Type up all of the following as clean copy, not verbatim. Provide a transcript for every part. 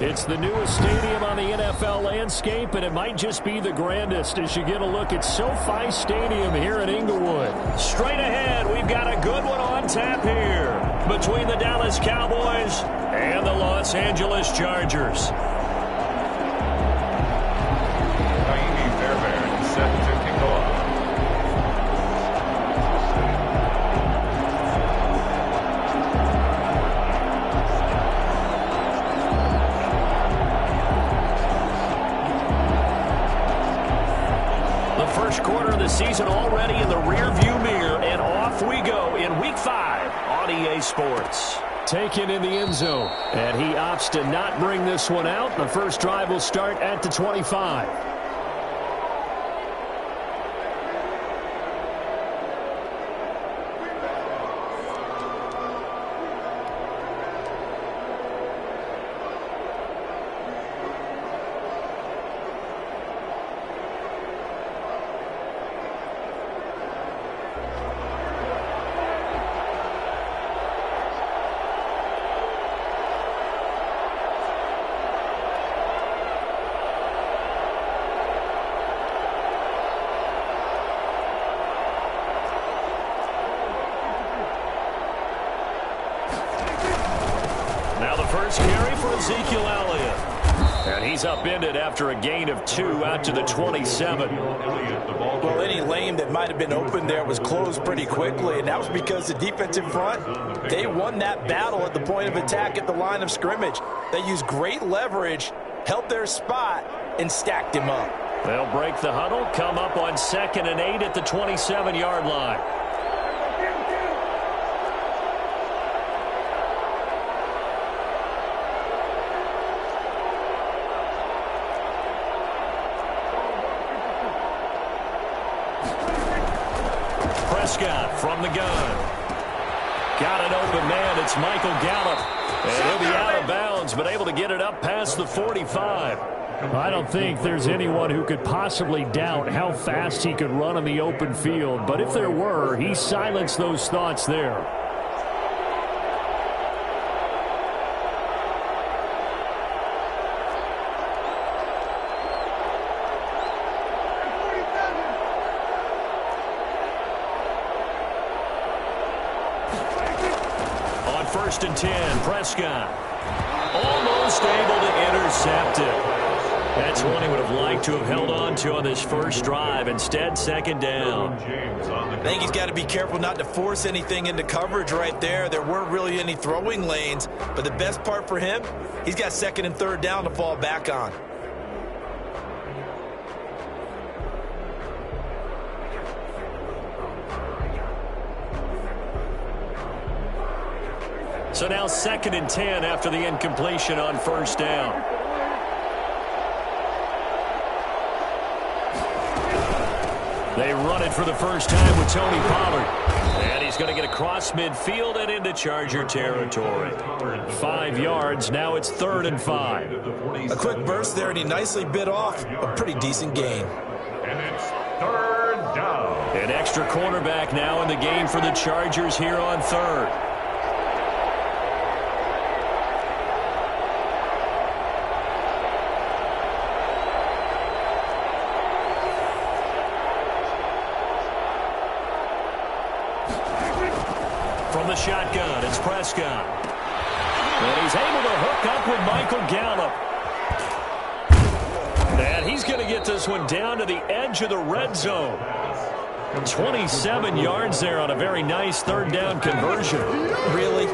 It's the newest stadium on the NFL landscape, and it might just be the grandest as you get a look at SoFi Stadium here in Inglewood. Straight ahead, we've got a good one on tap here between the Dallas Cowboys and the Los Angeles Chargers. Set to kick off. First quarter of the season already in the rearview mirror, and off we go in Week 5 on EA Sports. Taken in the end zone, and he opts to not bring this one out. The first drive will start at the 25. First carry for Ezekiel Elliott. And he's upended after a gain of 2 out to the 27. Well, any lane that might have been open there was closed pretty quickly, and that was because the defensive front, they won that battle at the point of attack at the line of scrimmage. They used great leverage, held their spot, and stacked him up. They'll break the huddle, come up on 2nd and 8 at the 27-yard line. Prescott from the gun. Got an open man. It's Michael Gallup. And he'll be out of bounds, but able to get it up past the 45. I don't think there's anyone who could possibly doubt how fast he could run on the open field. But if there were, he silenced those thoughts there. First and 10, Prescott. Almost able to intercept it. That's one he would have liked to have held on to on this first drive. Instead, 2nd down. I think he's got to be careful not to force anything into coverage right there. There weren't really any throwing lanes. But the best part for him, he's got 2nd and 3rd down to fall back on. So now 2nd and 10 after the incompletion on first down. They run it for the first time with Tony Pollard. And he's going to get across midfield and into Charger territory. 5 yards. Now it's 3rd and 5. A quick burst there, and he nicely bit off a pretty decent gain. And it's 3rd down. An extra cornerback now in the game for the Chargers here on 3rd. From the shotgun, it's Prescott. And he's able to hook up with Michael Gallup. And he's going to get this one down to the edge of the red zone. 27 yards there on a very nice 3rd down conversion. Really?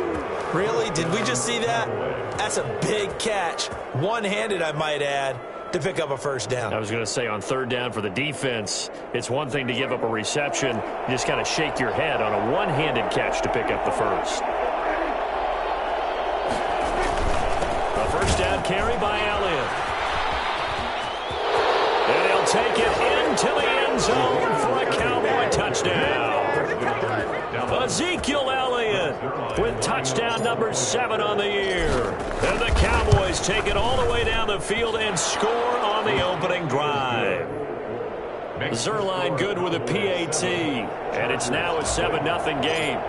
Really? Did we just see that? That's a big catch. One-handed, I might add, to pick up a first down. I was going to say on 3rd down for the defense, it's one thing to give up a reception. You just kind of shake your head on a one-handed catch to pick up the first. A first down carry by Elliott. And he'll take it into the end zone for a Cowboy touchdown. Ezekiel Elliott with touchdown number 7 on the year. And the Cowboys take it all the way down the field and score on the opening drive. Zerline good with a PAT. And it's now a 7-0 game.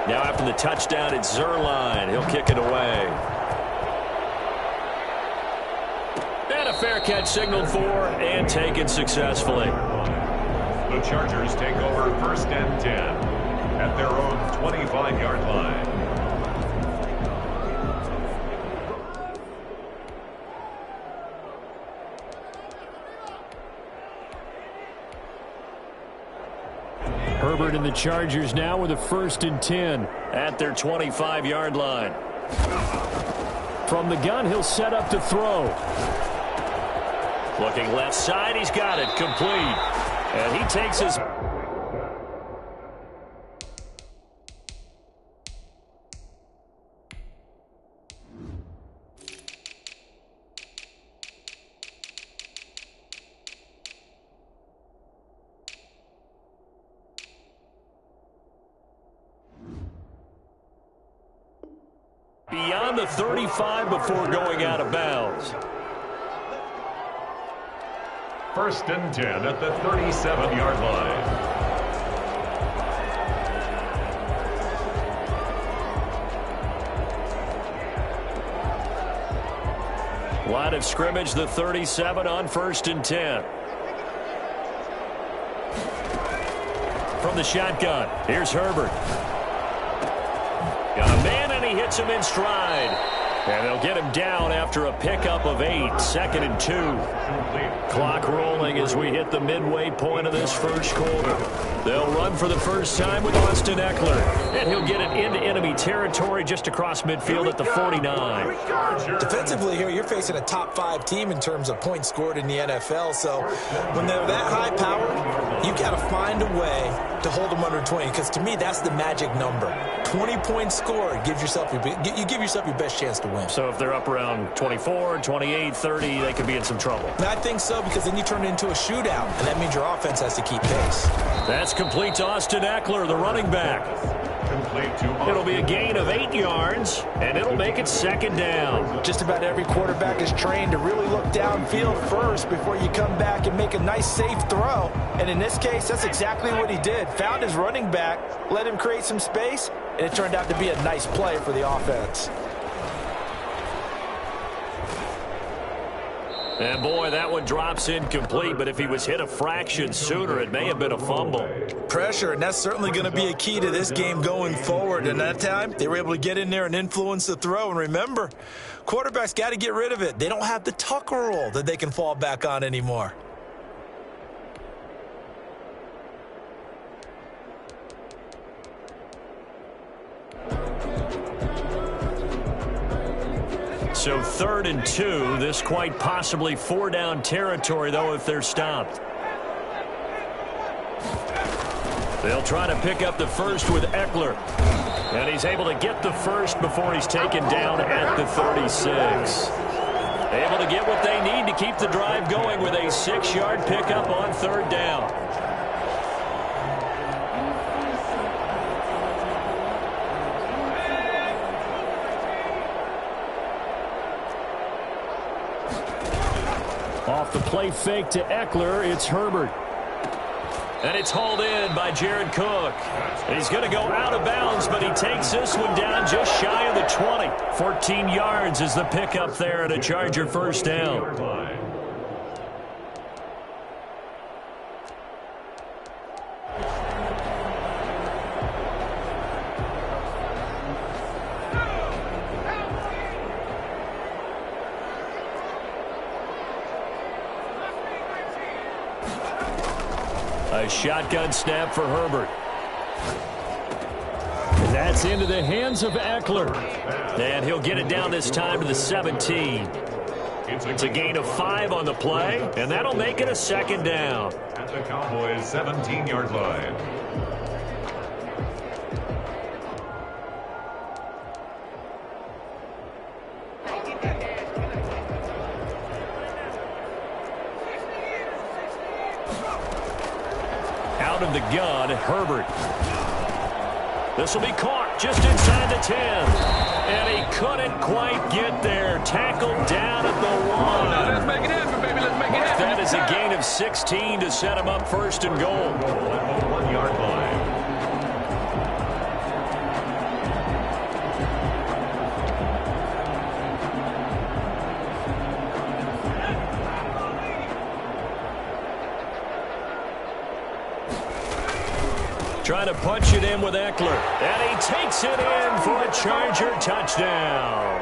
Now after the touchdown, it's Zerline. He'll kick it away. fair catch signaled for and taken successfully. The Chargers take over 1st and 10 at their own 25-yard line. Herbert and the Chargers now with a 1st and 10 at their 25-yard line. From the gun, he'll set up to throw. Looking left side, he's got it, complete. And he takes his... beyond the 35 before going out of bounds. 1st and 10 at the 37-yard line. Line of scrimmage, the 37 on 1st and 10. From the shotgun, here's Herbert. Got a man, and he hits him in stride. And they'll get him down after a pickup of 8, 2nd and 2. Clock rolling as we hit the midway point of this first quarter. They'll run for the first time with Austin Eckler. And he'll get it into enemy territory just across midfield at the 49. Defensively here, you're facing a top 5 team in terms of points scored in the NFL. So when they're that high-powered, you've got to find a way to hold them under 20. Because to me, that's the magic number. 20 points scored, you give yourself your best chance to win. So if they're up around 24, 28, 30, they could be in some trouble. And I think so, because then you turn it into a shootout, and that means your offense has to keep pace. That's complete to Austin Eckler, the running back. It'll be a gain of 8 yards, and it'll make it 2nd down. Just about every quarterback is trained to really look downfield first before you come back and make a nice, safe throw. And in this case, that's exactly what he did. Found his running back, let him create some space, and it turned out to be a nice play for the offense. And boy, that one drops incomplete, but if he was hit a fraction sooner, it may have been a fumble. Pressure, and that's certainly going to be a key to this game going forward. And that time, they were able to get in there and influence the throw. And remember, quarterbacks got to get rid of it. They don't have the Tucker rule that they can fall back on anymore. So 3rd and 2, this quite possibly 4-down territory, though, if they're stopped. They'll try to pick up the first with Eckler. And he's able to get the first before he's taken down at the 36. Able to get what they need to keep the drive going with a 6-yard pickup on 3rd down. Off the play fake to Eckler, it's Herbert. And it's hauled in by Jared Cook. And he's going to go out of bounds, but he takes this one down just shy of the 20. 14 yards is the pickup there at a Charger 1st down. A shotgun snap for Herbert. That's into the hands of Eckler. And he'll get it down this time to the 17. It's a gain of 5 on the play, and that'll make it a 2nd down. At the Cowboys' 17-yard line. Out of the gun, Herbert. This will be caught just inside the 10. And he couldn't quite get there. Tackled down at the 1. Let's make it happen, baby. Let's make it happen. That is a gain of 16 to set him up 1st and goal. At the 1-yard line. Trying to punch it in with Eckler. And he takes it in for a Charger touchdown.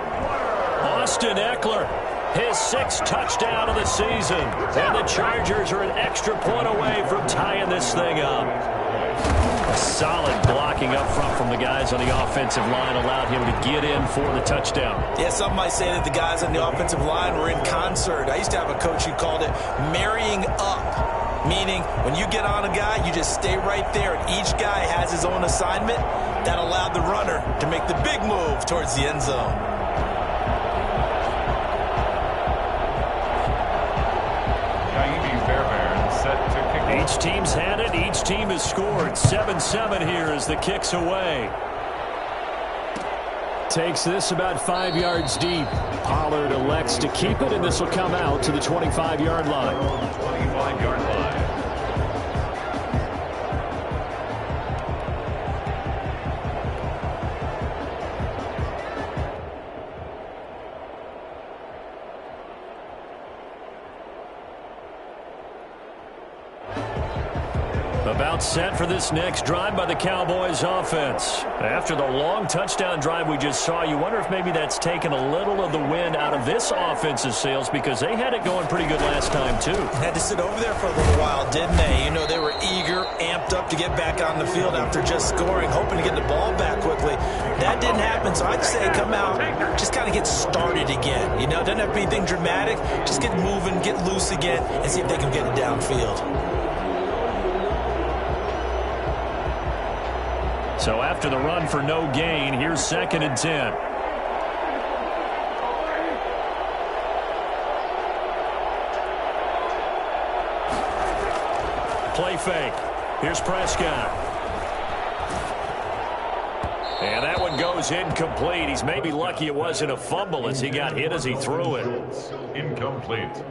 Austin Eckler, his 6th touchdown of the season. And the Chargers are an extra point away from tying this thing up. A solid blocking up front from the guys on the offensive line allowed him to get in for the touchdown. Yeah, some might say that the guys on the offensive line were in concert. I used to have a coach who called it marrying up, meaning when you get on a guy, you just stay right there, and each guy has his own assignment. That allowed the runner to make the big move towards the end zone. Each team's had it. Each team has scored. 7-7 here as the kick's away. Takes this about 5 yards deep. Pollard elects to keep it, and this will come out to the 25-yard line. 25-yard line. About set for this next drive by the Cowboys offense. After the long touchdown drive we just saw, you wonder if maybe that's taken a little of the wind out of this offensive sails, because they had it going pretty good last time too. Had to sit over there for a little while, didn't they? You know, they were eager, amped up to get back on the field after just scoring, hoping to get the ball back quickly. That didn't happen, so I'd say come out, just kind of get started again. You know, doesn't have to be anything dramatic. Just get moving, get loose again, and see if they can get it downfield. So after the run for no gain, here's 2nd and 10. Play fake. Here's Prescott. And that one goes incomplete. He's maybe lucky it wasn't a fumble as he got hit as he threw it. Incomplete.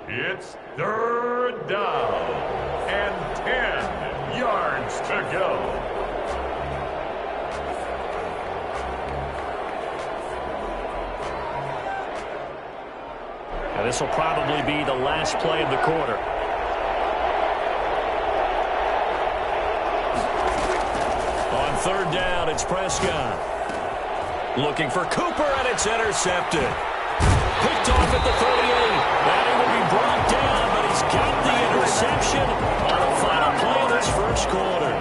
It's 3rd down and 10 yards to go. This will probably be the last play of the quarter. On 3rd down, it's Prescott. Looking for Cooper, and it's intercepted. Picked off at the 38. And he will be brought down, but he's got the interception on the final play of this first quarter.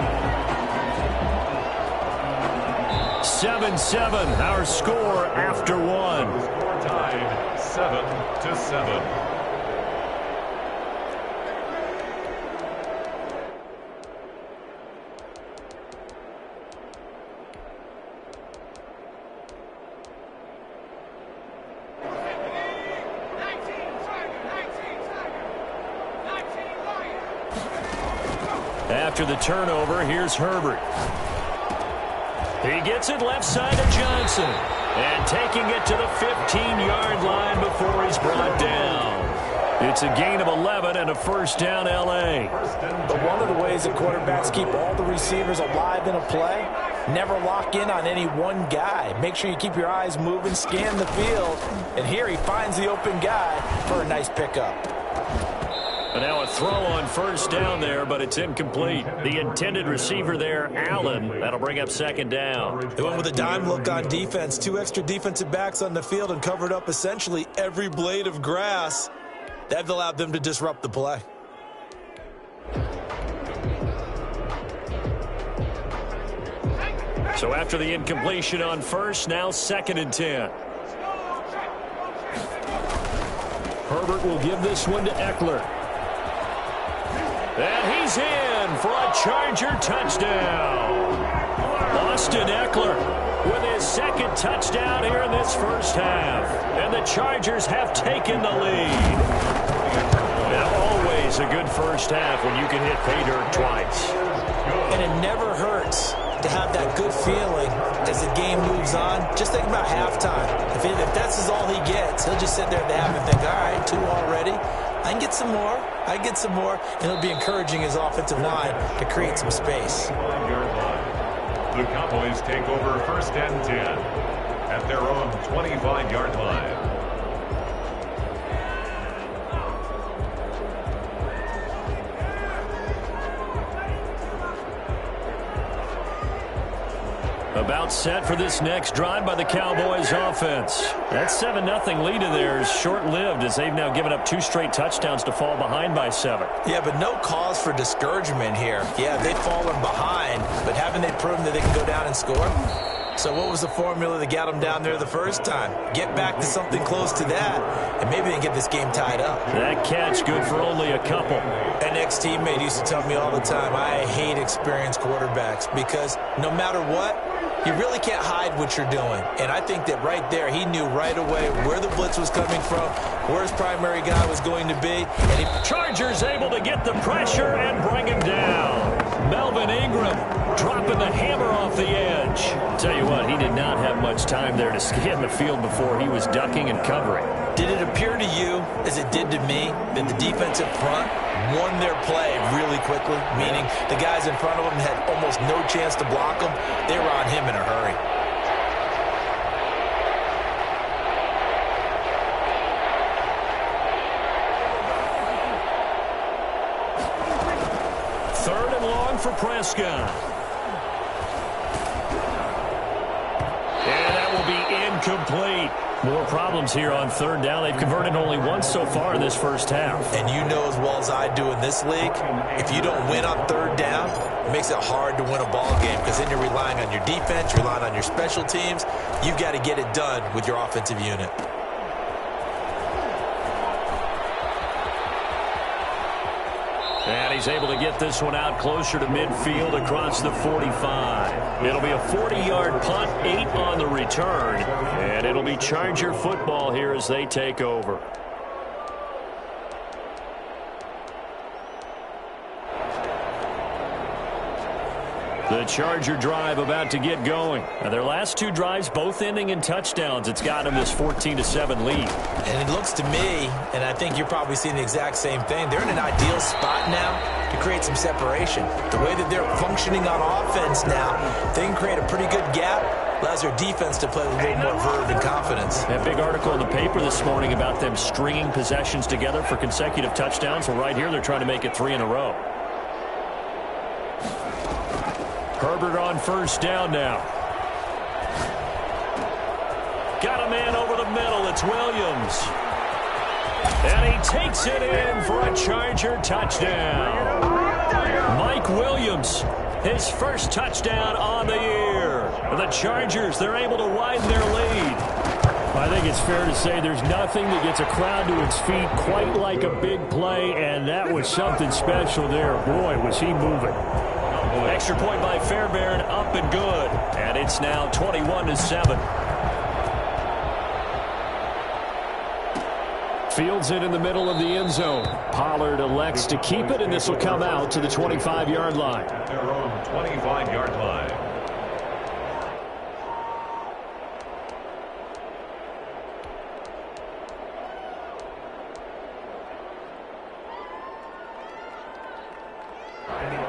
7-7, our score after one. Tied 7-7. After the turnover, here's Herbert. He gets it left side of Johnson. And taking it to the 15-yard line before he's brought down. It's a gain of 11 and a first down, L.A. But one of the ways that quarterbacks keep all the receivers alive in a play, never lock in on any one guy. Make sure you keep your eyes moving, scan the field. And here he finds the open guy for a nice pickup. And now a throw on first down there, but it's incomplete. The intended receiver there, Allen. That'll bring up 2nd down. They went with a dime look on defense. 2 extra defensive backs on the field and covered up essentially every blade of grass. That allowed them to disrupt the play. So after the incompletion on first, now 2nd and 10. Herbert will give this one to Eckler. And he's in for a Charger touchdown. Austin Eckler with his 2nd touchdown here in this first half. And the Chargers have taken the lead. Now always a good first half when you can hit pay dirt twice. And it never hurts to have that good feeling as the game moves on. Just think about halftime. If that's all he gets, he'll just sit there at the half and think, all right, 2 already. I can get some more. I can get some more. And it'll be encouraging his offensive line to create some space. The Cowboys take over 1st and 10 at their own 25-yard line. set for this next drive by the Cowboys offense. That 7-0 lead of theirs short-lived as they've now given up 2 straight touchdowns to fall behind by 7. Yeah, but no cause for discouragement here. Yeah, they've fallen behind, but haven't they proven that they can go down and score? So what was the formula that got them down there the first time? Get back to something close to that, and maybe they can get this game tied up. That catch good for only a couple. An ex-teammate used to tell me all the time, I hate experienced quarterbacks because no matter what, you really can't hide what you're doing. And I think that right there, he knew right away where the blitz was coming from, where his primary guy was going to be. And Chargers able to get the pressure and bring him down. Melvin Ingram dropping the hammer off the edge. Tell you what, he did not have much time there to scan the field before he was ducking and covering. Did it appear to you, as it did to me, that the defensive front won their play really quickly? Meaning the guys in front of them had almost no chance to block them. They were on him in a hurry. Third and long for Prescott. And that will be incomplete. More problems here on third down. They've converted only once so far in this first half. And you know as well as I do in this league, if you don't win on third down, it makes it hard to win a ball game because then you're relying on your defense, you're relying on your special teams. You've got to get it done with your offensive unit. And he's able to get this one out closer to midfield across the 45. It'll be a 40-yard punt, 8 on the return. And it'll be Charger football here as they take over. The Charger drive about to get going. Now their last 2 drives both ending in touchdowns. It's got them this 14-7 lead. And it looks to me, and I think you're probably seeing the exact same thing, they're in an ideal spot now to create some separation. The way that they're functioning on offense now, they can create a pretty good gap. Allows their defense to play with a little more verve and confidence. That big article in the paper this morning about them stringing possessions together for consecutive touchdowns. Well, right here they're trying to make it 3 in a row. Herbert on first down now. Got a man over the middle. It's Williams. And he takes it in for a Charger touchdown. Mike Williams, his first touchdown on the year. The Chargers, they're able to widen their lead. I think it's fair to say there's nothing that gets a crowd to its feet quite like a big play, and that was something special there. Boy, was he moving. Extra point by Fairbairn, up and good. And it's now 21-7. Fields it in the middle of the end zone. Pollard elects to keep it, and this will come out to the 25-yard line. At their own 25-yard line.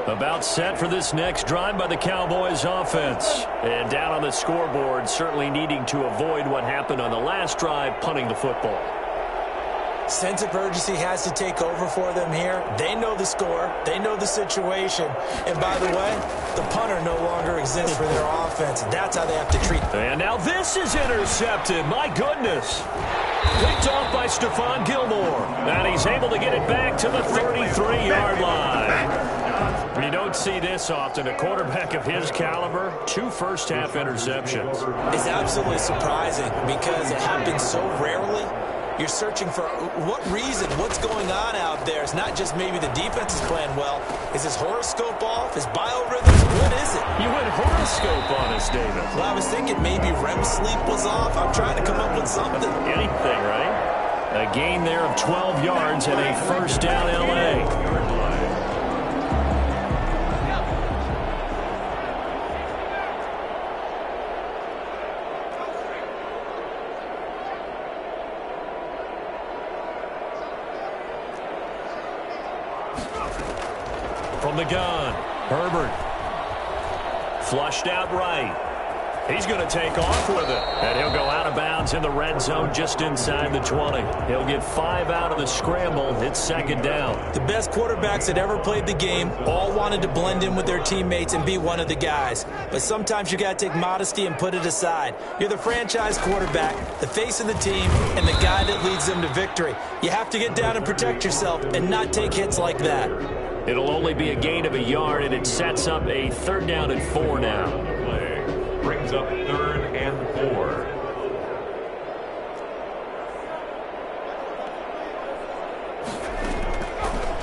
About set for this next drive by the Cowboys offense. And down on the scoreboard, certainly needing to avoid what happened on the last drive, punting the football. Sense of urgency has to take over for them here. They know the score. They know the situation. And by the way, the punter no longer exists for their offense. That's how they have to treat them. And now this is intercepted. My goodness. Picked off by Stephon Gilmore. And he's able to get it back to the 33-yard line. You don't see this often. A quarterback of his caliber, 2 first-half interceptions. It's absolutely surprising because it happens so rarely. You're searching for what reason, what's going on out there. It's not just maybe the defense is playing well. Is his horoscope off? His biorhythms? What is it? You went horoscope on us, David. Well, I was thinking maybe REM sleep was off. I'm trying to come up with something. Anything, right? A gain there of 12 yards and a first down L.A. From the gun, Herbert. Flushed out right. He's going to take off with it. And he'll go out of bounds in the red zone just inside the 20. He'll get 5 out of the scramble. It's second down. The best quarterbacks that ever played the game all wanted to blend in with their teammates and be one of the guys. But sometimes you got to take modesty and put it aside. You're the franchise quarterback, the face of the team, and the guy that leads them to victory. You have to get down and protect yourself and not take hits like that. It'll only be a gain of a yard, and it sets up a 3rd down and 4 now. Brings up 3rd and 4.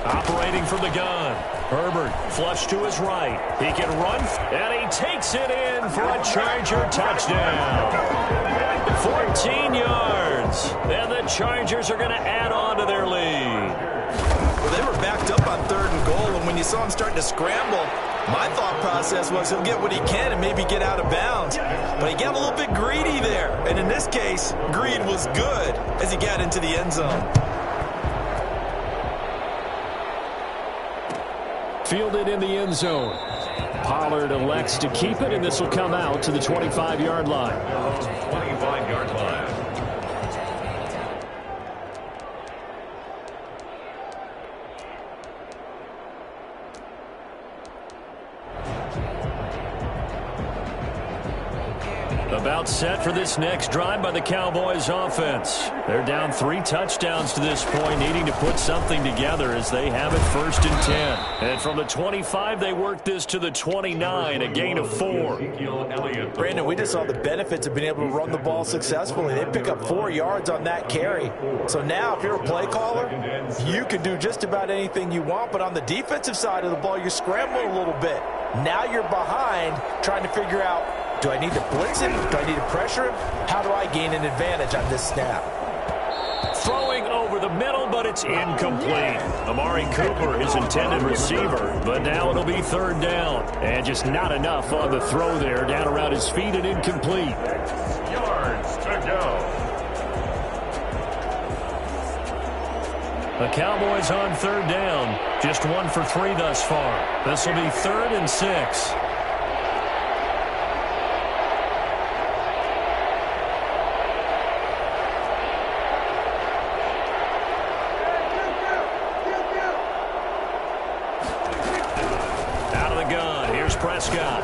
Operating from the gun. Herbert flush to his right. He can run, and he takes it in for a Charger touchdown. 14 yards, and the Chargers are going to add on to their lead. Well, they were backed up on 3rd and goal, and when you saw him starting to scramble, my thought process was he'll get what he can and maybe get out of bounds. But he got a little bit greedy there. And in this case, greed was good as he got into the end zone. Fielded in the end zone. Pollard elects to keep it, and this will come out to the 25-yard line. 25-yard line. About set for this next drive by the Cowboys offense. They're down 3 touchdowns to this point, needing to put something together as they have it 1st and 10. And from the 25, they work this to the 29, a gain of 4. Brandon, we just saw the benefits of being able to run the ball successfully. They pick up 4 yards on that carry. So now, if you're a play caller, you can do just about anything you want. But on the defensive side of the ball, you're scrambling a little bit. Now you're behind, trying to figure out, do I need to blitz him? Do I need to pressure him? How do I gain an advantage on this snap? Throwing over the middle, but it's incomplete. Amari Cooper, his intended receiver, but now it'll be 3rd down. And just not enough on the throw there, down around his feet and incomplete. Yards to go. The Cowboys on 3rd down, just 1 for 3 thus far. This will be 3rd and 6. Prescott.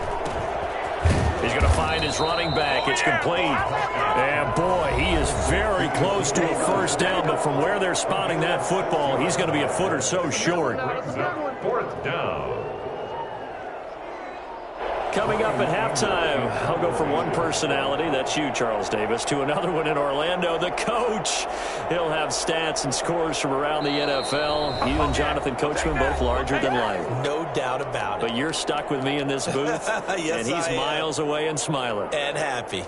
He's going to find his running back. It's complete. And, boy, he is very close to a 1st down, but from where they're spotting that football, he's going to be a foot or so short. 4th down. Coming up at halftime, I'll go from one personality, that's you, Charles Davis, to another one in Orlando, the coach. He'll have stats and scores from around the NFL. You and Jonathan Coachman both larger than life. No doubt about it. But you're stuck with me in this booth, yes, and he's miles away and smiling. And happy.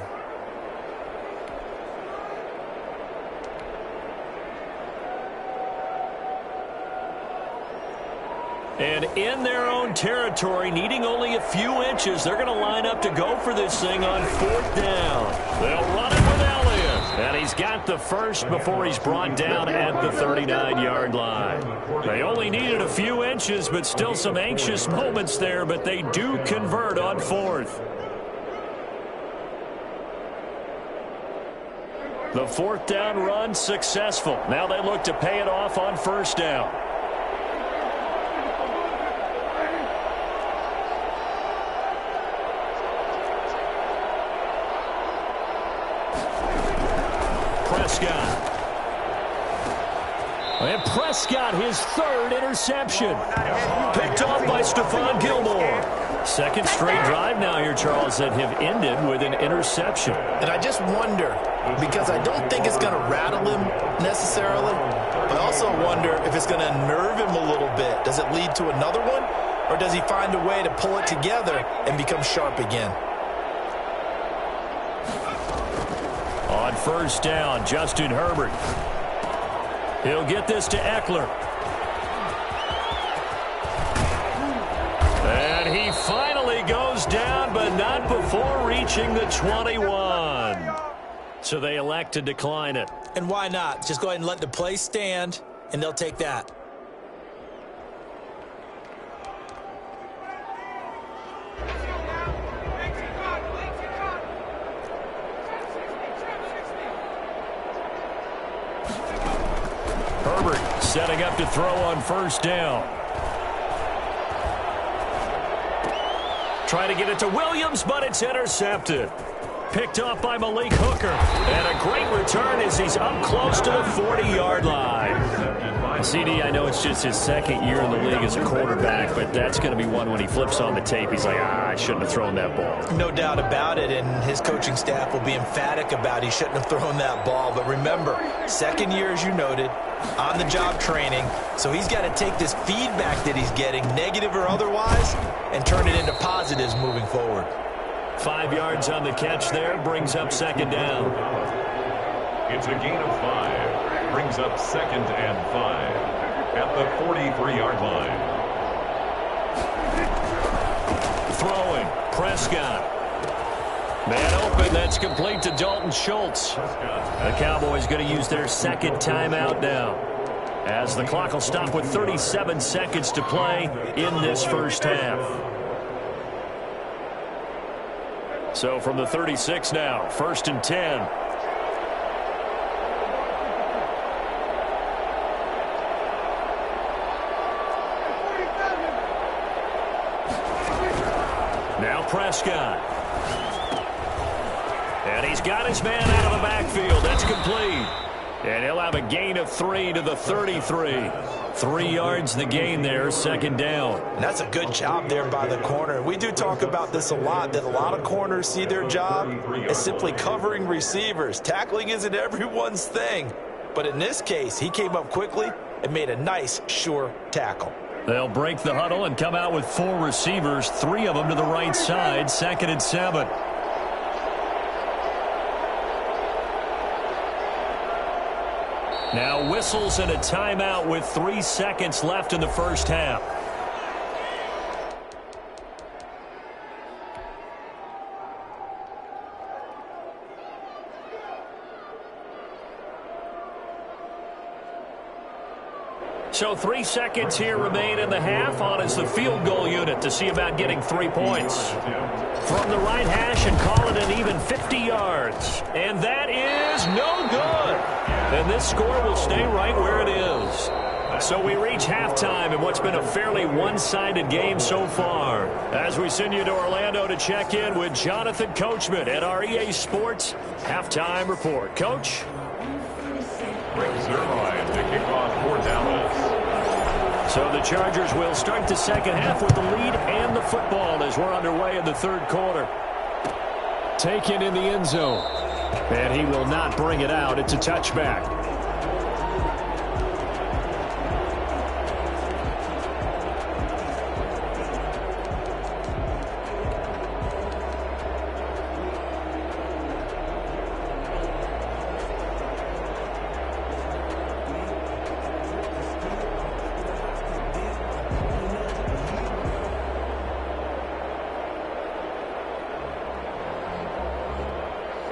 And in their own territory, needing only a few inches, they're going to line up to go for this thing on 4th down. They'll run it with Elliott. And he's got the first before he's brought down at the 39-yard line. They only needed a few inches, but still some anxious moments there, but they do convert on 4th. The 4th down run successful. Now they look to pay it off on 1st down. And Prescott, his 3rd interception. Picked off by Stephon Gilmore. 2nd straight drive now here, Charles, that have ended with an interception. And I just wonder, because I don't think it's going to rattle him necessarily, but I also wonder if it's going to nerve him a little bit. Does it lead to another one, or does he find a way to pull it together and become sharp again? On 1st down, Justin Herbert. He'll get this to Eckler. And he finally goes down, but not before reaching the 21. So they elect to decline it. And why not? Just go ahead and let the play stand, and they'll take that. Herbert setting up to throw on first down. Trying to get it to Williams, but it's intercepted. Picked off by Malik Hooker. And a great return as he's up close to the 40-yard line. CD, I know it's just his second year in the league as a quarterback, but that's going to be one when he flips on the tape. He's like, I shouldn't have thrown that ball. No doubt about it, and his coaching staff will be emphatic about he shouldn't have thrown that ball. But remember, second year, as you noted, on-the-job training, so he's got to take this feedback that he's getting, negative or otherwise, and turn it into positives moving forward. 5 yards on the catch there, brings up second down. It's a gain of 5. Brings up 2nd and 5 at the 43-yard line. Throwing, Prescott. Man open, that's complete to Dalton Schultz. The Cowboys going to use their second timeout now, as the clock will stop with 37 seconds to play in this first half. So from the 36 now, 1st and 10. Now Prescott. And he's got his man out of the backfield. That's complete. And he'll have a gain of 3 to the 33. 3 yards the gain there, 2nd down. And that's a good job there by the corner. We do talk about this a lot, that a lot of corners see their job as simply covering receivers. Tackling isn't everyone's thing. But in this case, he came up quickly and made a nice, sure tackle. They'll break the huddle and come out with 4 receivers, 3 of them to the right side, 2nd and 7. Now whistles and a timeout with 3 seconds left in the first half. So 3 seconds here remain in the half. On is the field goal unit to see about getting 3 points. From the right hash and call it an even 50 yards. And that is no good. And this score will stay right where it is. So we reach halftime in what's been a fairly one-sided game so far. As we send you to Orlando to check in with Jonathan Coachman at our EA Sports Halftime Report. Coach? Brings their line to kick off for Dallas. So the Chargers will start the second half with the lead and the football as we're underway in the third quarter. Taken in the end zone. And he will not bring it out. It's a touchback.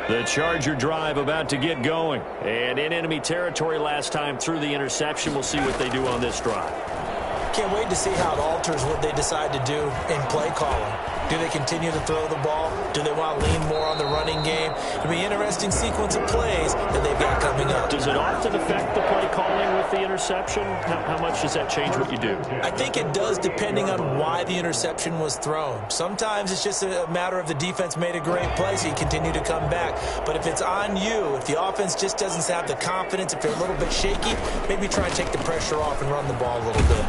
The Charger drive about to get going. And in enemy territory last time through the interception. We'll see what they do on this drive. Can't wait to see how it alters what they decide to do in play calling. Do they continue to throw the ball? Do they want to lean more on the running game? It'll be an interesting sequence of plays that they've got coming up. Does it often affect the play calling with the interception? How much does that change what you do? I think it does, depending on why the interception was thrown. Sometimes it's just a matter of the defense made a great play, so you continue to come back. But if it's on you, if the offense just doesn't have the confidence, if they're a little bit shaky, maybe try and take the pressure off and run the ball a little bit.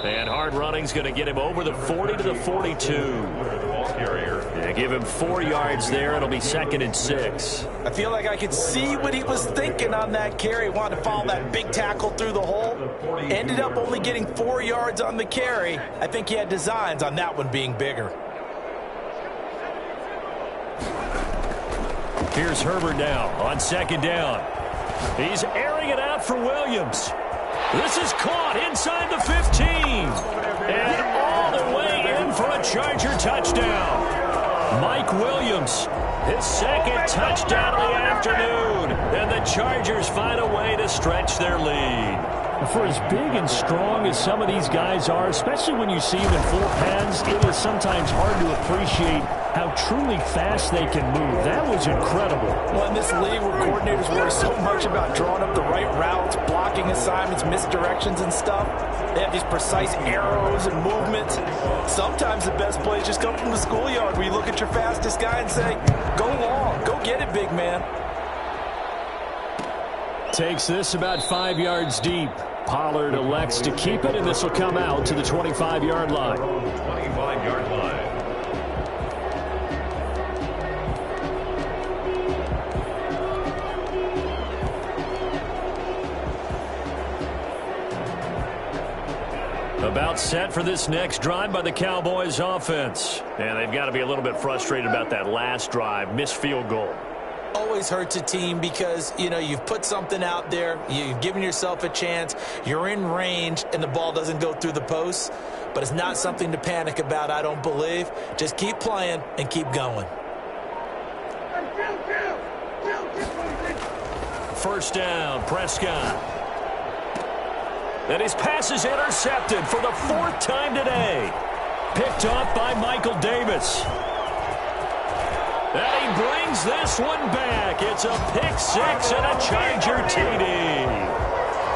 And hard running's going to get him over the 40 to the 42. Yeah, give him 4 yards there. It'll be 2nd and 6. I feel like I could see what he was thinking on that carry. Wanted to follow that big tackle through the hole. Ended up only getting 4 yards on the carry. I think he had designs on that one being bigger. Here's Herbert now on 2nd down. He's airing it out for Williams. This is caught inside the 15. And all the way in for a Charger touchdown. Mike Williams, his 2nd touchdown of the afternoon. And the Chargers find a way to stretch their lead. For as big and strong as some of these guys are, especially when you see them in full pads, it is sometimes hard to appreciate how truly fast they can move. That was incredible. Well, in this league where coordinators worry so much about drawing up the right routes, blocking assignments, misdirections and stuff, they have these precise arrows and movements. Sometimes the best plays just come from the schoolyard where you look at your fastest guy and say, go long, go get it, big man. Takes this about 5 yards deep. Pollard elects to keep it, and this will come out to the 25-yard line. 25-yard line. About set for this next drive by the Cowboys offense. And they've got to be a little bit frustrated about that last drive, missed field goal. Always hurts a team because, you know, you've put something out there, you've given yourself a chance, you're in range, and the ball doesn't go through the posts. But it's not something to panic about, I don't believe. Just keep playing and keep going. First down, Prescott. And his pass is intercepted for the 4th time today. Picked off by Michael Davis. And he brings this one back. It's a pick six and a Charger TD.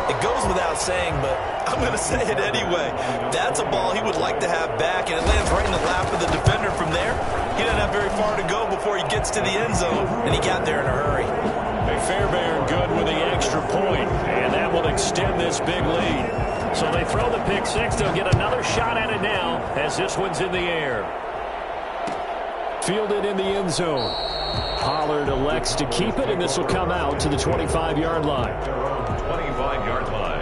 It goes without saying, but I'm going to say it anyway. That's a ball he would like to have back, and it lands right in the lap of the defender from there. He doesn't have very far to go before he gets to the end zone, and he got there in a hurry. Fairbairn good with the extra point, and that will extend this big lead. So they throw the pick six. They'll get another shot at it now as this one's in the air. Fielded in the end zone. Pollard elects to keep it, and this will come out to the 25-yard line. 25-yard line.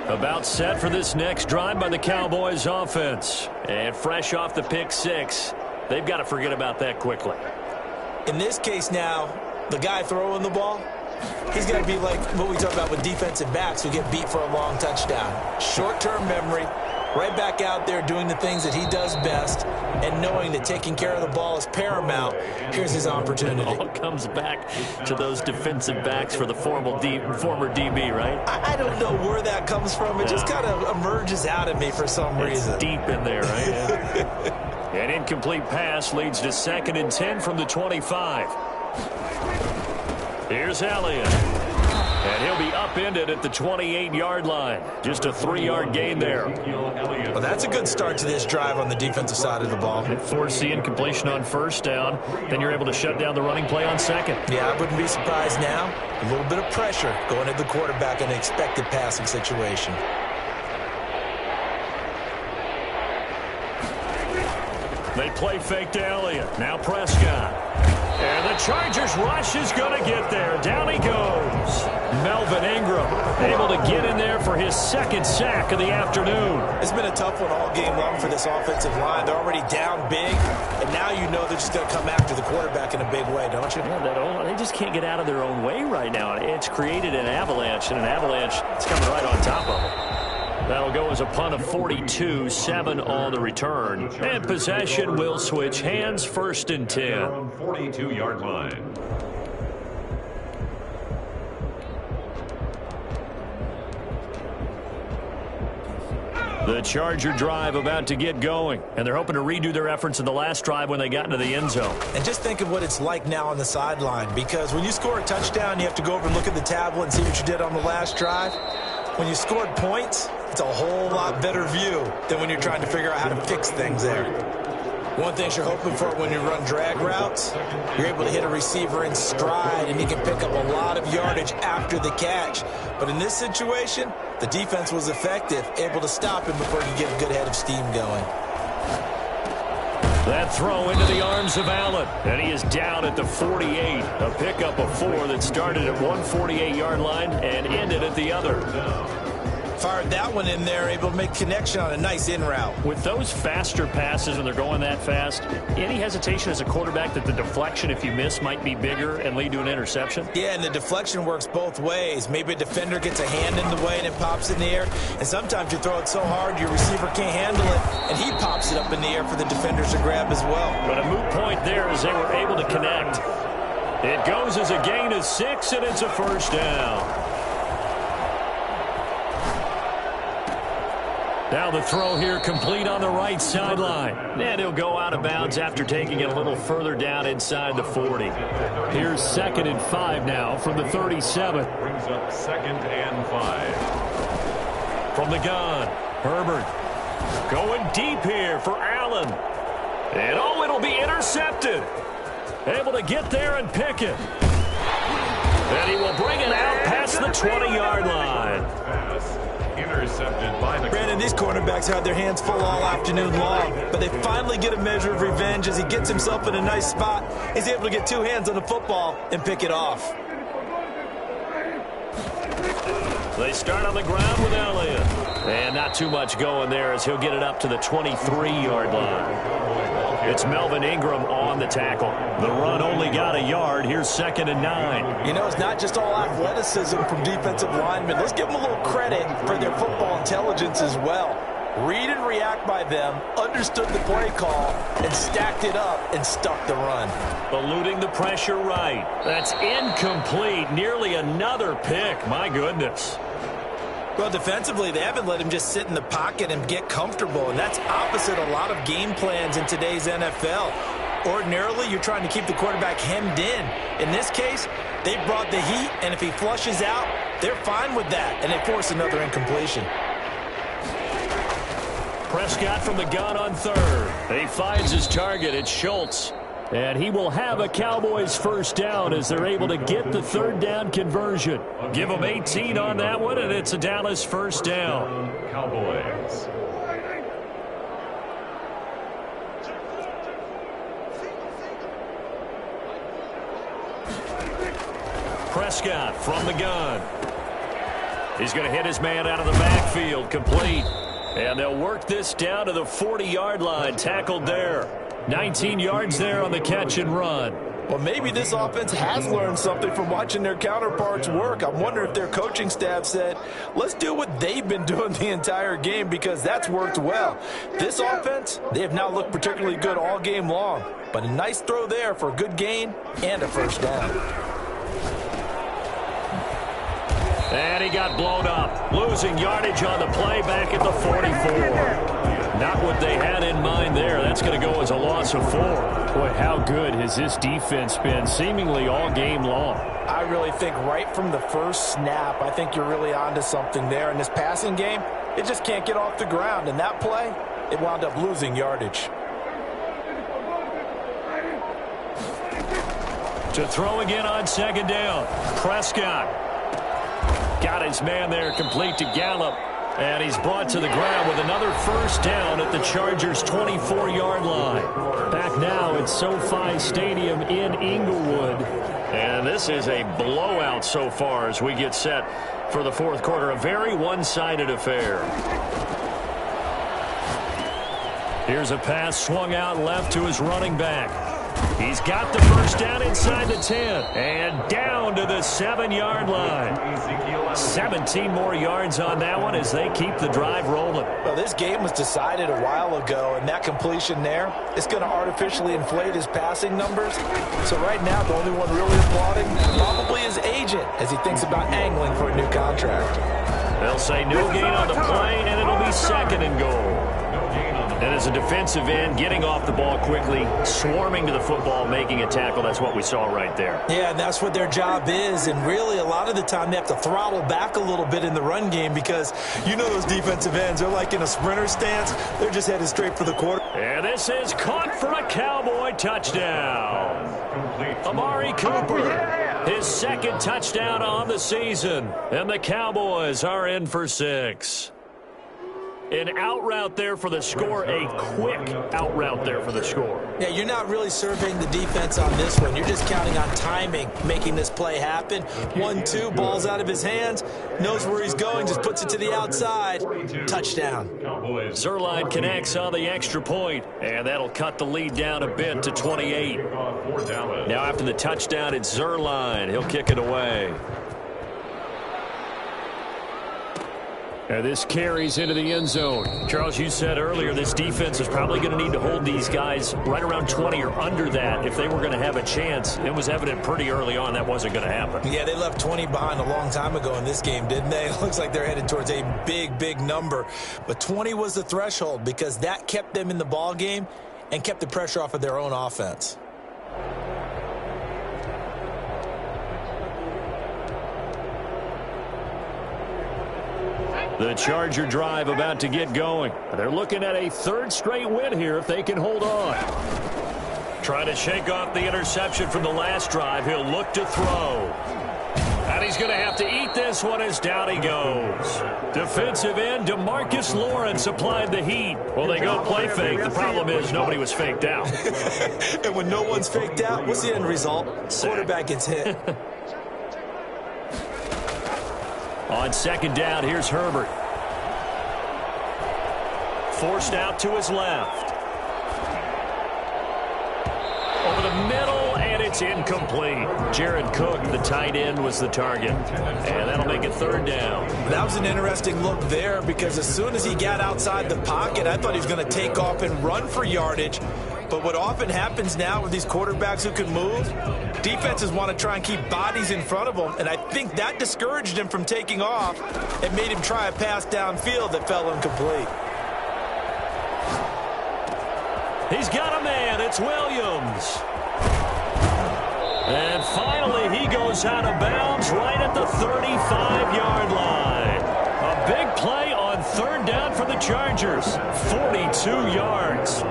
About set for this next drive by the Cowboys offense. And fresh off the pick six, they've got to forget about that quickly. In this case now, the guy throwing the ball, he's got to be like what we talk about with defensive backs who get beat for a long touchdown. Short-term memory, right back out there doing the things that he does best, and knowing that taking care of the ball is paramount. Here's his opportunity. It all comes back to those defensive backs for the former DB, right? I don't know where that comes from. It just kind of emerges out of me for some reason. It's deep in there, right? Yeah. An incomplete pass leads to 2nd and 10 from the 25. Here's Elliott. And he'll be upended at the 28-yard line. Just a 3-yard gain there. Well, that's a good start to this drive on the defensive side of the ball. It forced the incompletion on first down. Then you're able to shut down the running play on second. Yeah, I wouldn't be surprised now. A little bit of pressure going at the quarterback in an expected passing situation. They play fake to Elliott. Now Prescott. And the Chargers rush is going to get there. Down he goes. Melvin Ingram able to get in there for his 2nd sack of the afternoon. It's been a tough one all game long for this offensive line. They're already down big, and now you know they're just going to come after the quarterback in a big way, don't you? Yeah, they just can't get out of their own way right now. It's created an avalanche, and an avalanche is coming right on top of them. That'll go as a punt of 42, 7 on the return. And possession will switch hands, 1st and 10. 42-yard line. The Charger drive about to get going, and they're hoping to redo their efforts in the last drive when they got into the end zone. And just think of what it's like now on the sideline, because when you score a touchdown, you have to go over and look at the tablet and see what you did on the last drive. When you scored points, it's a whole lot better view than when you're trying to figure out how to fix things there. One thing you're hoping for when you run drag routes, you're able to hit a receiver in stride and you can pick up a lot of yardage after the catch. But in this situation, the defense was effective, able to stop him before he could get a good head of steam going. That throw into the arms of Allen, and he is down at the 48. A pickup of 4 that started at one 48-yard line and ended at the other. Fired that one in there, able to make connection on a nice in route. With those faster passes when they're going that fast, any hesitation as a quarterback that the deflection, if you miss, might be bigger and lead to an interception? Yeah, and the deflection works both ways. Maybe a defender gets a hand in the way and it pops in the air. And sometimes you throw it so hard your receiver can't handle it, and he pops it up in the air for the defenders to grab as well. But a moot point there as they were able to connect. It goes as a gain of 6, and it's a 1st down. Now the throw here complete on the right sideline. And he'll go out of bounds after taking it a little further down inside the 40. Here's 2nd and 5 now from the 37. Brings up 2nd and 5. From the gun, Herbert going deep here for Allen. And oh, it'll be intercepted. Able to get there and pick it. And he will bring it out past the 20-yard line. Pass intercepted by the... Brandon, these cornerbacks had their hands full all afternoon long, but they finally get a measure of revenge as he gets himself in a nice spot. He's able to get 2 hands on the football and pick it off. They start on the ground with Elliott. And not too much going there as he'll get it up to the 23-yard line. It's Melvin Ingram on the tackle. The run only got a yard. Here's 2nd and 9. You know, it's not just all athleticism from defensive linemen. Let's give them a little credit for their football intelligence as well. Read and react by them, understood the play call, and stacked it up and stuck the run. Eluding the pressure right. That's incomplete. Nearly another pick. My goodness. Well, defensively, they haven't let him just sit in the pocket and get comfortable, and that's opposite a lot of game plans in today's NFL. Ordinarily, you're trying to keep the quarterback hemmed in. In this case, they brought the heat, and if he flushes out, they're fine with that, and they force another incompletion. Prescott from the gun on 3rd. He finds his target. It's Schultz. And he will have a Cowboys first down as they're able to get the 3rd down conversion. Give them 18 on that one, and it's a Dallas first down. Cowboys. Prescott from the gun. He's going to hit his man out of the backfield, complete. And they'll work this down to the 40-yard line, tackled there. 19 yards there on the catch and run. Well, maybe this offense has learned something from watching their counterparts work. I'm wondering if their coaching staff said, let's do what they've been doing the entire game because that's worked well. This offense, they have not looked particularly good all game long, but a nice throw there for a good gain and a first down. And he got blown up, losing yardage on the play back at the 44. Not what they had in mind there. That's going to go as a loss of 4. Boy, how good has this defense been seemingly all game long? I really think right from the first snap, I think you're really onto something there. In this passing game, it just can't get off the ground. And that play, it wound up losing yardage. To throw again on 2nd down. Prescott got his man there, complete to Gallup. And he's brought to the ground with another first down at the Chargers' 24-yard line. Back now at SoFi Stadium in Inglewood. And this is a blowout so far as we get set for the 4th quarter. A very one-sided affair. Here's a pass swung out left to his running back. He's got the first down inside the 10 and down to the 7-yard line. 17 more yards on that one as they keep the drive rolling. Well, this game was decided a while ago, and that completion there is going to artificially inflate his passing numbers. So right now, the only one really applauding probably his agent as he thinks about angling for a new contract. They'll say no gain on the play, and it'll be 2nd and goal. And as a defensive end, getting off the ball quickly, swarming to the football, making a tackle, that's what we saw right there. Yeah, and that's what their job is. And really, a lot of the time, they have to throttle back a little bit in the run game because you know those defensive ends, they're like in a sprinter stance. They're just headed straight for the quarter. And this is caught for a Cowboy touchdown. Amari Cooper, his 2nd touchdown on the season. And the Cowboys are in for 6. An out route there for the score, a quick out route there for the score. Yeah, you're not really surveying the defense on this one. You're just counting on timing, making this play happen. 1-2, ball's out of his hands, knows where he's going, just puts it to the outside. Touchdown. Zerline connects on the extra point, and that'll cut the lead down a bit to 28. Now after the touchdown, it's Zerline. He'll kick it away. This carries into the end zone. Charles, you said earlier this defense is probably going to need to hold these guys right around 20 or under that if they were going to have a chance. It was evident pretty early on that wasn't going to happen. Yeah, they left 20 behind a long time ago in this game, didn't they? It looks like they're headed towards a big, big number. But 20 was the threshold because that kept them in the ball game and kept the pressure off of their own offense. The Charger drive about to get going. They're looking at a third straight win here if they can hold on. Trying to shake off the interception from the last drive. He'll look to throw. And he's going to have to eat this one as down he goes. Defensive end DeMarcus Lawrence applied the heat. Well, they go play fake. The problem is nobody was faked out. And when no one's faked out, what's the end result? Quarterback gets hit. On second down, here's Herbert. Forced out to his left. Over the middle, and it's incomplete. Jared Cook, the tight end, was the target. And that'll make it third down. That was an interesting look there because as soon as he got outside the pocket, I thought he was going to take off and run for yardage. But what often happens now with these quarterbacks who can move, defenses want to try and keep bodies in front of them, and I think that discouraged him from taking off and made him try a pass downfield that fell incomplete. He's got a man. It's Williams. And finally, he goes out of bounds right at the 35-yard line. A big play on third down for the Chargers. 42 yards.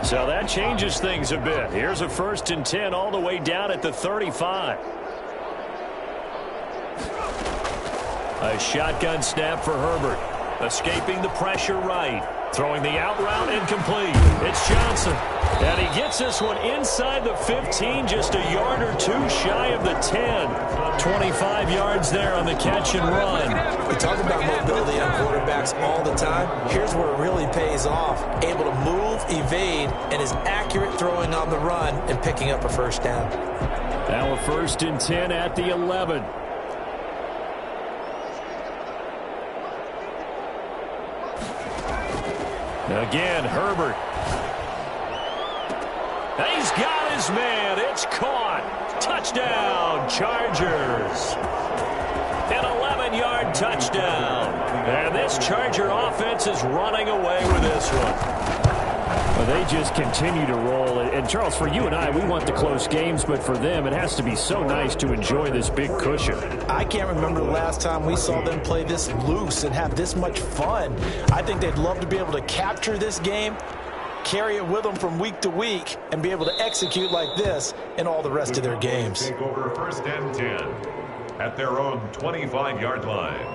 So that changes things a bit. Here's a 1st and 10 all the way down at the 35. A shotgun snap for Herbert. Escaping the pressure right. Throwing the out route incomplete. It's Johnson. And he gets this one inside the 15, just a yard or two shy of the 10. 25 yards there on the catch and run. We talk about mobility on quarterbacks all the time. Here's where it really pays off. Able to move, evade, and is accurate throwing on the run and picking up a first down. Now a 1st and 10 at the 11. Again, Herbert. He's got his man. It's caught. Touchdown, Chargers. An 11-yard touchdown. And this Charger offense is running away with this one. Well, they just continue to roll. And, Charles, for you and I, we want the close games, but for them, it has to be so nice to enjoy this big cushion. I can't remember the last time we saw them play this loose and have this much fun. I think they'd love to be able to capture this game, carry it with them from week to week, and be able to execute like this in all the rest of their games. Take over 1st and 10 at their own 25-yard line.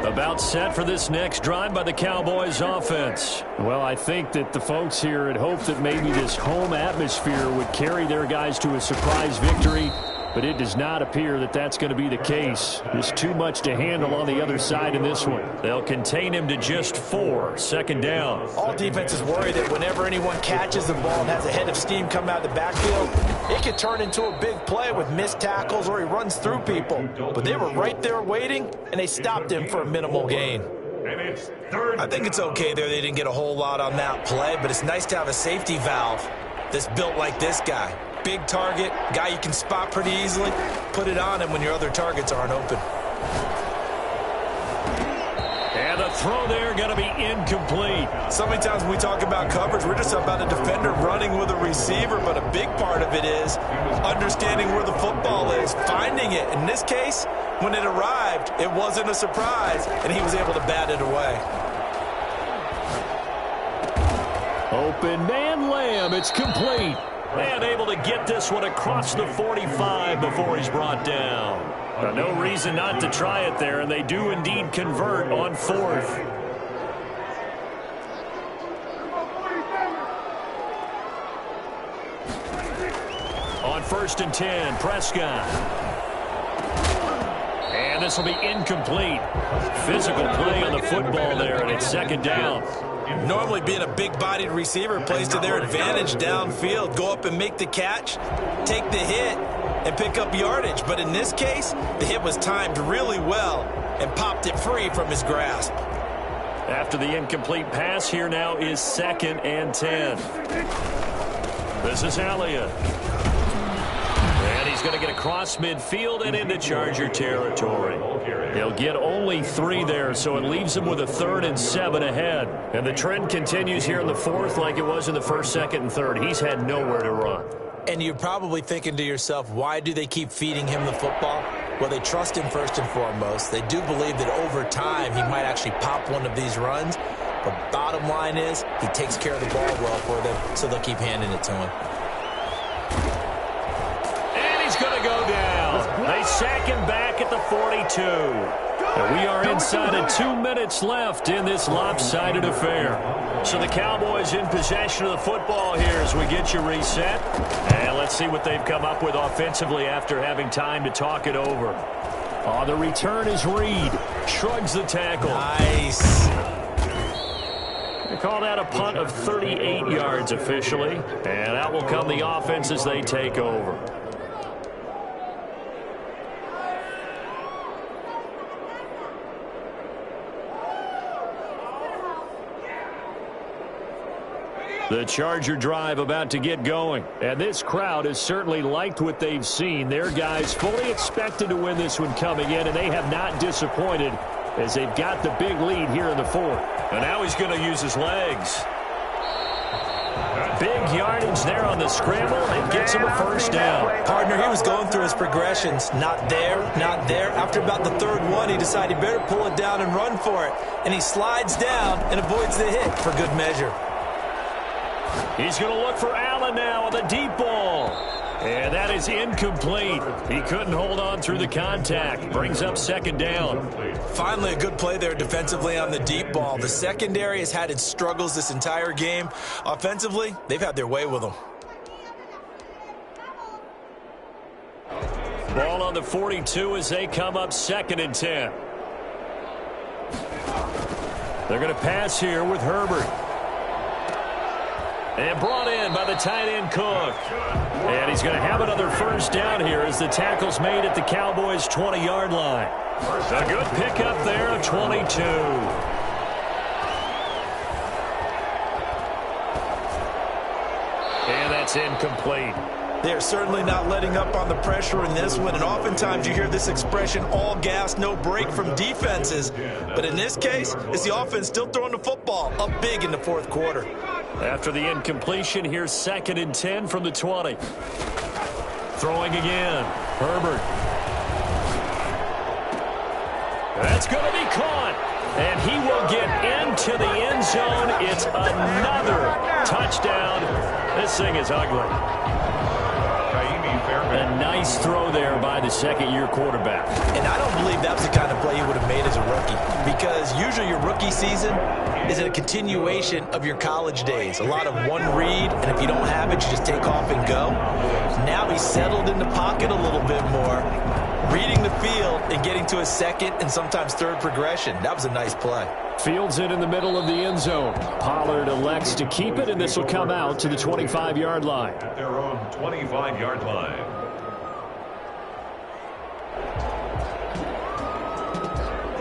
About set for this next drive by the Cowboys offense. Well, I think that the folks here had hoped that maybe this home atmosphere would carry their guys to a surprise victory, but it does not appear that that's going to be the case. There's too much to handle on the other side in this one. They'll contain him to just 4. 2nd down. All defenses worry that whenever anyone catches the ball and has a head of steam come out of the backfield, it could turn into a big play with missed tackles or he runs through people. But they were right there waiting, and they stopped him for a minimal gain. I think it's okay there they didn't get a whole lot on that play, but it's nice to have a safety valve that's built like this guy. Big target, guy you can spot pretty easily. Put it on him when your other targets aren't open. And the throw there going to be incomplete. So many times when we talk about coverage, we're just about a defender running with a receiver, but a big part of it is understanding where the football is, finding it. In this case, when it arrived, it wasn't a surprise, and he was able to bat it away. Open man Lamb, it's complete. And able to get this one across the 45 before he's brought down. No reason not to try it there, and they do indeed convert on 4th. On 1st and 10, Prescott. And this will be incomplete. Physical play on the football there, and it's 2nd down. Normally being a big-bodied receiver plays to their advantage downfield. Go up and make the catch, take the hit, and pick up yardage. But in this case, the hit was timed really well and popped it free from his grasp. After the incomplete pass, here now is 2nd and 10. This is Elliott. And he's going to get across midfield and into Charger territory. He'll get only 3 there, so it leaves him with a 3rd and 7 ahead. And the trend continues here in the 4th like it was in the 1st, 2nd, and 3rd. He's had nowhere to run. And you're probably thinking to yourself, why do they keep feeding him the football? Well, they trust him first and foremost. They do believe that over time he might actually pop one of these runs. But bottom line is he takes care of the ball well for them, so they'll keep handing it to him. And he's going to go down. They sack him back at the 42. And we are inside of 2 minutes left in this lopsided affair. So the Cowboys in possession of the football here as we get you reset. And let's see what they've come up with offensively after having time to talk it over. On the return is Reed. Shrugs the tackle. Nice. They call that a punt of 38 yards officially. And out will come the offense as they take over. The Charger drive about to get going. And this crowd has certainly liked what they've seen. Their guys fully expected to win this one coming in, and they have not disappointed as they've got the big lead here in the 4th. And now he's going to use his legs. Big yardage there on the scramble, and gets him a 1st down. Partner, he was going through his progressions. Not there, not there. After about the 3rd one, he decided he better pull it down and run for it. And he slides down and avoids the hit for good measure. He's going to look for Allen now on the deep ball. And that is incomplete. He couldn't hold on through the contact. Brings up 2nd down. Finally, a good play there defensively on the deep ball. The secondary has had its struggles this entire game. Offensively, they've had their way with them. Ball on the 42 as they come up 2nd and 10. They're going to pass here with Herbert. And brought in by the tight end Crooke. And he's going to have another 1st down here as the tackle's made at the Cowboys' 20-yard line. A good pickup there of 22. And that's incomplete. They're certainly not letting up on the pressure in this one, and oftentimes you hear this expression, all gas, no break from defenses. But in this case, it's the offense still throwing the football up big in the 4th quarter. After the incompletion, here's 2nd and 10 from the 20. Throwing again. Herbert. That's going to be caught. And he will get into the end zone. It's another touchdown. This thing is ugly. A nice throw there by the 2nd-year quarterback. And I don't believe that was the kind of play he would have made as a rookie, because usually your rookie season is a continuation of your college days. A lot of one read, and if you don't have it, you just take off and go. Now he's settled in the pocket a little bit more, reading the field and getting to a 2nd and sometimes 3rd progression. That was a nice play. Fields it in the middle of the end zone. Pollard elects to keep it, and this will come out to the 25-yard line. At their own 25-yard line.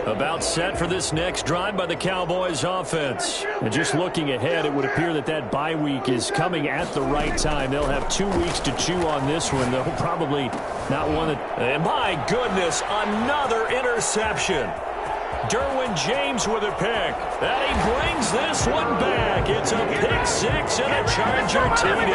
About set for this next drive by the Cowboys offense. And just looking ahead, it would appear that that bye week is coming at the right time. They'll have 2 weeks to chew on this one. They'll probably not want it. And my goodness, another interception. Derwin James with a pick. And he brings this one back. It's a pick 6 and a Charger TD.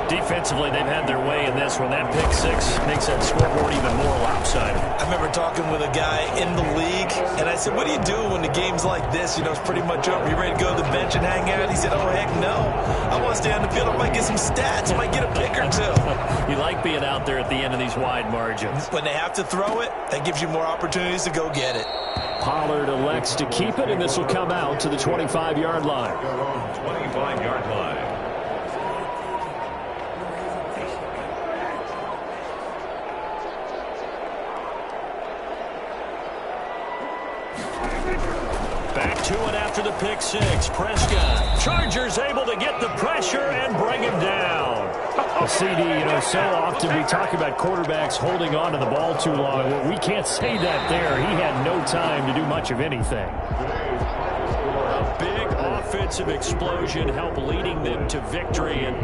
Defensively, they've had their way in this one. That pick 6 makes that scoreboard even more lopsided. I remember talking with a guy in the league, and I said, what do you do when the game's like this? You know, it's pretty much over. You ready to go to the bench and hang out? He said, oh, heck no. I want to stay on the field. I might get some stats. I might get a pick or two. You like being out there at the end of these wide margins. When they have to throw it, that gives you more opportunities to go get it. Pollard elects to keep it, and this will come out to the 25-yard line. 25-yard line. after the pick six. Prescott. Chargers able to get the pressure and bring him down. CD, so often we talk about quarterbacks holding on to the ball too long. Well, we can't say that there. He had no time to do much of anything. A big offensive explosion helped leading them to victory. And